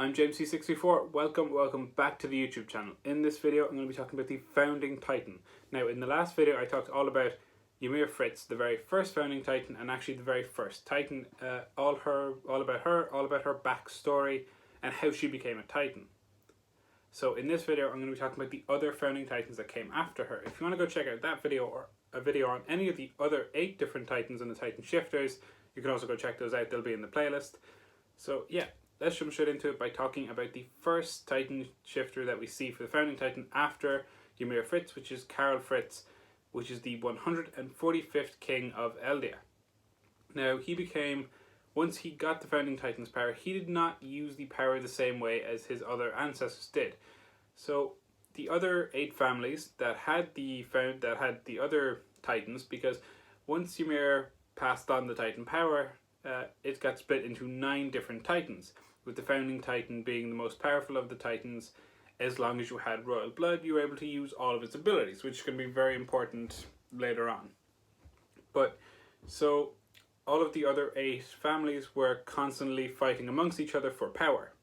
I'm JamesC64. Welcome back to the YouTube channel. In this video, I'm going to be talking about the founding Titan. Now, in the last video, I talked all about Ymir Fritz, the very first founding Titan, and actually the very first Titan. All about her backstory, and how she became a Titan. So in this video, I'm going to be talking about the other founding Titans that came after her. If you want to go check out that video or a video on any of the other 8 different Titans and the Titan shifters, you can also go check those out. They'll be in the playlist. So yeah, let's jump straight into it by talking about the first Titan shifter that we see for the founding Titan after Ymir Fritz, which is Karl Fritz, which is the 145th king of Eldia. Now, he became, once he got the founding Titan's power, he did not use the power the same way as his other ancestors did. So the other 8 families that had the other Titans, because once Ymir passed on the Titan power, it got split into 9 different Titans, with the founding Titan being the most powerful of the Titans. As long as you had royal blood, you were able to use all of its abilities, which can be very important later on. But so all of the other 8 families were constantly fighting amongst each other for power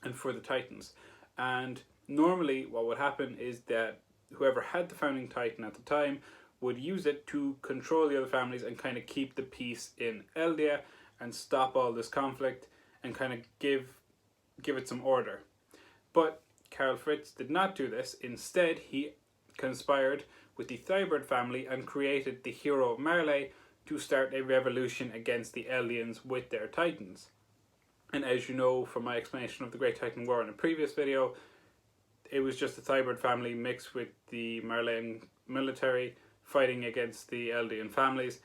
and for the Titans. And normally what would happen is that whoever had the founding Titan at the time would use it to control the other families and kind of keep the peace in Eldia and stop all this conflict and kind of give it some order. But Karl Fritz did not do this. Instead, he conspired with the Thybird family and created the hero of Marley to start a revolution against the Eldians with their Titans. And as you know from my explanation of the Great Titan War in a previous video, it was just the Thybird family mixed with the Marleyan military fighting against the Eldian families.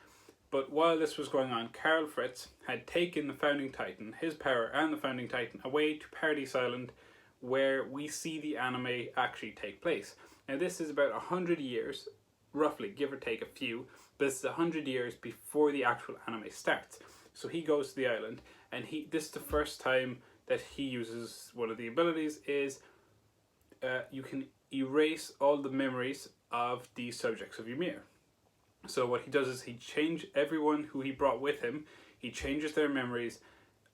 But while this was going on, Karl Fritz had taken the founding Titan, his power and the founding Titan, away to Paradise Island, where we see the anime actually take place. Now this is about 100 years, roughly, give or take a few, but this is 100 years before the actual anime starts. So he goes to the island, and this is the first time that he uses one of the abilities is you can erase all the memories of the subjects of Ymir. So what he does is he changes everyone who he brought with him, he changes their memories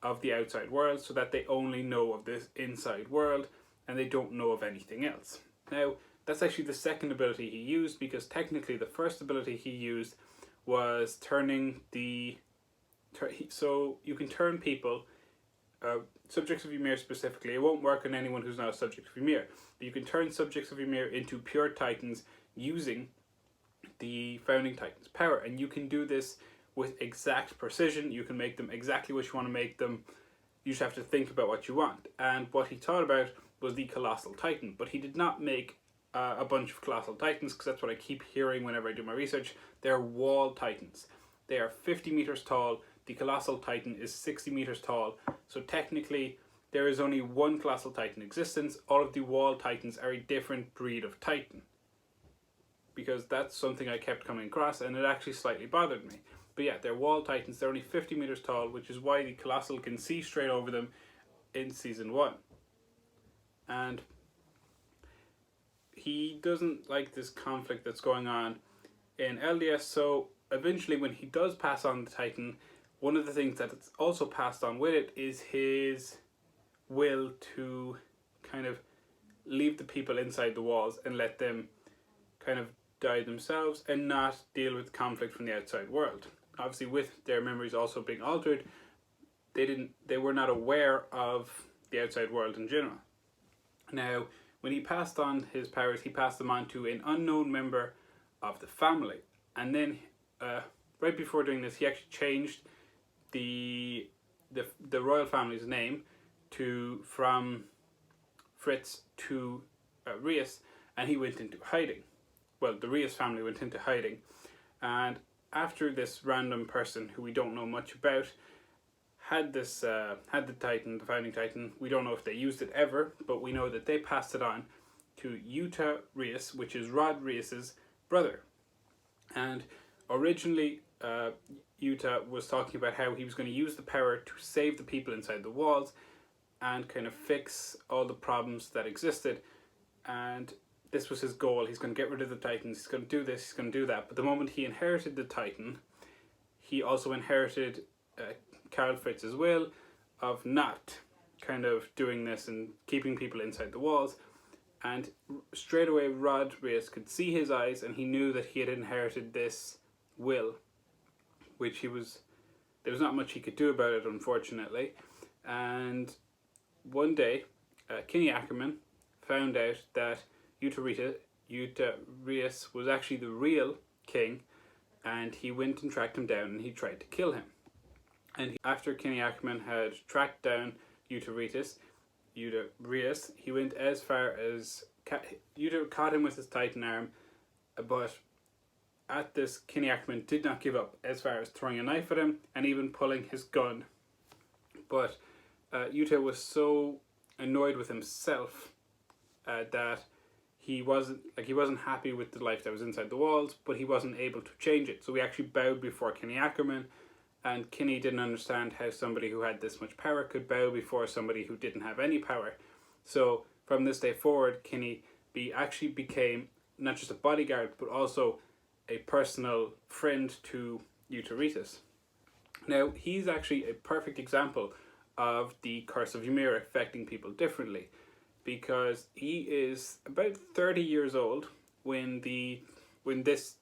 of the outside world so that they only know of this inside world and they don't know of anything else. Now, that's actually the second ability he used, because technically the first ability he used was turning so you can turn people, subjects of Ymir specifically. It won't work on anyone who's not a subject of Ymir, but you can turn subjects of Ymir into pure Titans using the founding Titan's power, and you can do this with exact precision. You can make them exactly what you want to make them. You just have to think about what you want. And what he thought about was the Colossal Titan, but he did not make a bunch of Colossal Titans, because that's what I keep hearing whenever I do my research. They're wall Titans. They are 50 meters tall. The Colossal Titan is 60 meters tall. So technically, there is only one Colossal Titan in existence. All of the wall Titans are a different breed of Titan, because that's something I kept coming across and it actually slightly bothered me. But yeah, they're wall Titans. They're only 50 meters tall, which is why the Colossal can see straight over them in season 1. And he doesn't like this conflict that's going on in Eldia, so eventually when he does pass on the Titan, one of the things that it's also passed on with it is his will to kind of leave the people inside the walls and let them kind of die themselves and not deal with conflict from the outside world. Obviously, with their memories also being altered, they were not aware of the outside world in general. Now, when he passed on his powers, he passed them on to an unknown member of the family. And then, right before doing this, he actually changed the royal family's name from Fritz to Rhys, and he went into hiding. Well, the Rhys family went into hiding, and after this random person who we don't know much about had the Titan, the founding Titan, we don't know if they used it ever, but we know that they passed it on to Yuta Rhys, which is Rod Rhys's brother. And originally, Yuta was talking about how he was going to use the power to save the people inside the walls and kind of fix all the problems that existed. And this was his goal. He's going to get rid of the Titans. He's going to do this. He's going to do that. But the moment he inherited the Titan, he also inherited Karl Fritz's will of not kind of doing this and keeping people inside the walls. And straight away, Rod Reis could see his eyes, and he knew that he had inherited this will, which there was not much he could do about it, unfortunately. And one day, Kinney Ackerman found out that Yuta Reis was actually the real king, and he went and tracked him down, and he tried to kill him. And after Kinney Ackerman had tracked down Yuta Reis, he went as far as Yuta caught him with his Titan arm, but at this, Kinney Ackerman did not give up, as far as throwing a knife at him and even pulling his gun. But Yuta was so annoyed with himself that he wasn't happy with the life that was inside the walls, but he wasn't able to change it. So he actually bowed before Kinney Ackerman, and Kinney didn't understand how somebody who had this much power could bow before somebody who didn't have any power. So from this day forward, Kinney actually became not just a bodyguard, but also a personal friend to Yuta Reis. Now, he's actually a perfect example of the Curse of Ymir affecting people differently, because he is about 30 years old when this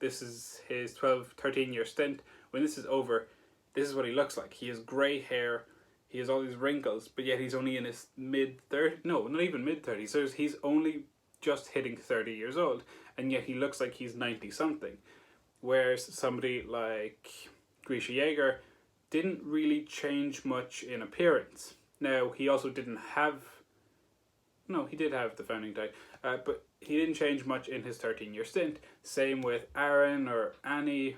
is his 13-year stint. When this is over, this is what he looks like. He has grey hair, he has all these wrinkles, but yet he's only in his mid-30s, no, not even mid-30s, so he's only just hitting 30 years old, and yet he looks like he's 90-something. Whereas somebody like Grisha Yeager didn't really change much in appearance. Now, he also didn't have... No, he did have the founding Titan, but he didn't change much in his 13-year stint. Same with Aaron or Annie,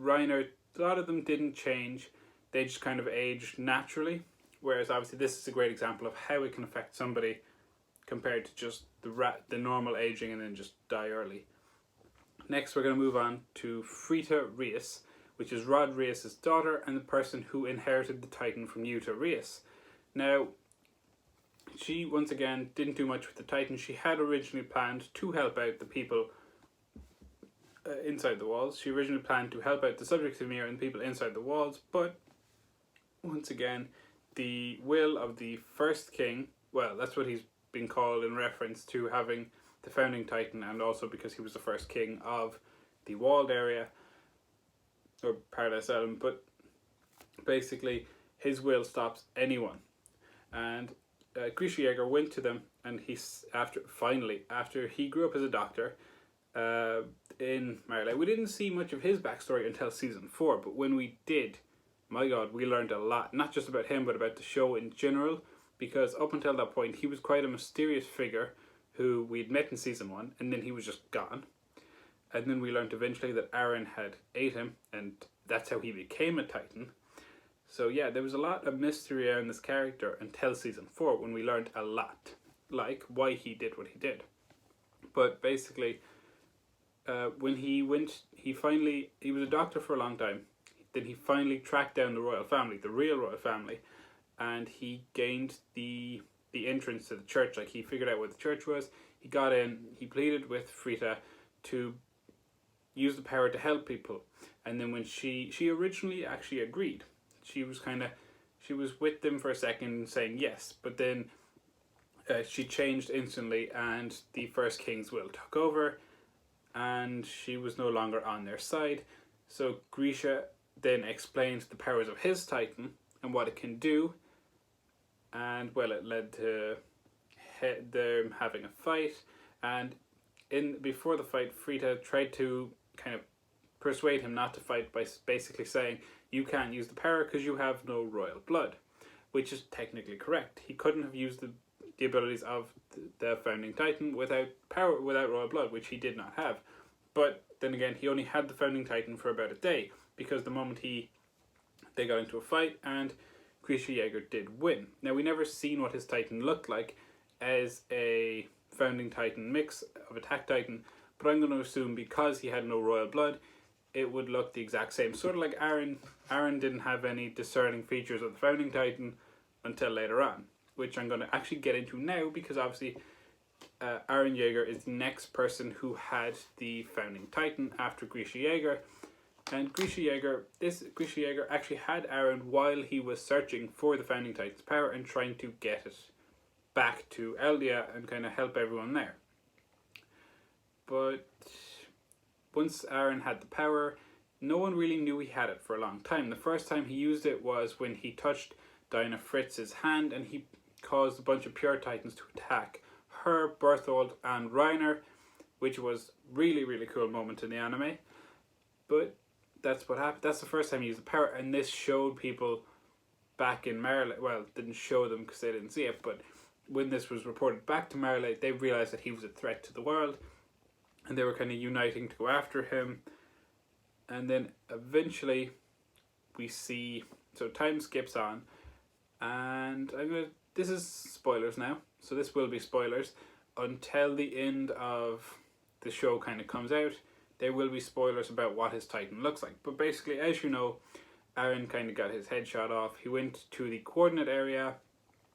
Reiner. A lot of them didn't change. They just kind of aged naturally. Whereas obviously this is a great example of how it can affect somebody compared to just the normal aging and then just die early. Next, we're going to move on to Frita Reis, which is Rod Reis' daughter and the person who inherited the Titan from Yuta Reis. Now, she once again didn't do much with the Titan. She had originally planned to help out the people inside the walls. She originally planned to help out the subjects of Ymir and the people inside the walls, but once again, the will of the first king, well, that's what he's been called in reference to having the founding Titan, and also because he was the first king of the walled area, or Paradise Island, but basically his will stops anyone. And Grisha Yeager went to them, and after he grew up as a doctor in Marley. We didn't see much of his backstory until season 4, but when we did, my god, we learned a lot, not just about him, but about the show in general, because up until that point, he was quite a mysterious figure who we'd met in season 1, and then he was just gone. And then we learned eventually that Aaron had ate him, and that's how he became a Titan. So yeah, there was a lot of mystery around this character until season 4, when we learned a lot, like why he did what he did. But basically, when he was a doctor for a long time. Then he finally tracked down the royal family, the real royal family, and he gained the entrance to the church. Like, he figured out where the church was. He got in. He pleaded with Frita to use the power to help people. And then when she originally actually agreed, she was with them for a second, saying yes, but then she changed instantly, and the first king's will took over, and she was no longer on their side. So Grisha then explained the powers of his Titan and what it can do, and well, it led to them having a fight. And before the fight, Frita tried to kind of persuade him not to fight by basically saying, you can't use the power because you have no royal blood, which is technically correct. He couldn't have used the abilities of the founding Titan without royal blood, which he did not have. But then again, he only had the founding Titan for about a day, because the moment they got into a fight, and Grisha Yeager did win. Now, we never seen what his Titan looked like as a founding Titan mix of Attack Titan, but I'm going to assume because he had no royal blood, it would look the exact same. Sort of like Aaron. Aaron didn't have any discerning features of the founding Titan until later on, which I'm going to actually get into now, because obviously Aaron Yeager is the next person who had the founding Titan after Grisha Yeager. And Grisha Yeager actually had Aaron while he was searching for the Founding Titan's power and trying to get it back to Eldia and kind of help everyone there. But once Aaron had the power, no one really knew he had it for a long time. The first time he used it was when he touched Dinah Fritz's hand and he caused a bunch of Pure Titans to attack her, Berthold, and Reiner, which was really, really cool moment in the anime. But that's what happened. That's the first time he used the power, and this showed people back in Marley. Well, didn't show them because they didn't see it, but when this was reported back to Marley, they realized that he was a threat to the world, and they were kind of uniting to go after him. And then eventually, we see. So time skips on, and this is spoilers now. So this will be spoilers until the end of the show kind of comes out. There will be spoilers about what his Titan looks like. But basically, as you know, Aaron kind of got his head shot off. He went to the coordinate area.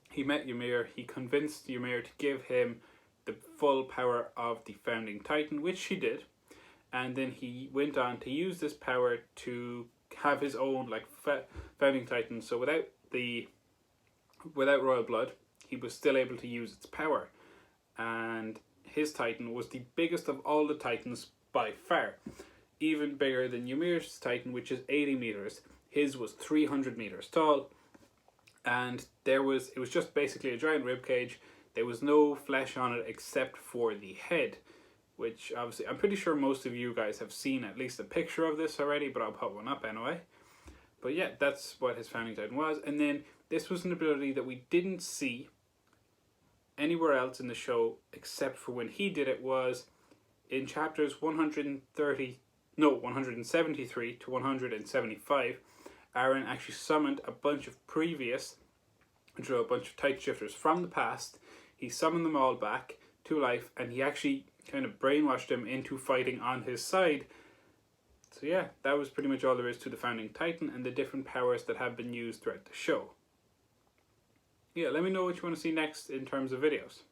He met Ymir. He convinced Ymir to give him the full power of the Founding Titan, which she did. And then he went on to use this power to have his own Founding Titan. So without royal blood, he was still able to use its power. And his Titan was the biggest of all the Titans by far. Even bigger than Ymir's Titan, which is 80 meters. His was 300 meters tall. And it was just basically a giant rib cage. There was no flesh on it except for the head, which obviously I'm pretty sure most of you guys have seen at least a picture of this already, but I'll put one up anyway. But yeah, that's what his Founding Titan was. And then this was an ability that we didn't see anywhere else in the show except for when he did it, was in chapters 173 to 175. Aaron actually summoned a bunch of Titan shifters from the past. He summoned them all back to life, and he actually kind of brainwashed them into fighting on his side. So yeah, that was pretty much all there is to the Founding Titan and the different powers that have been used throughout the show. Yeah, let me know what you want to see next in terms of videos.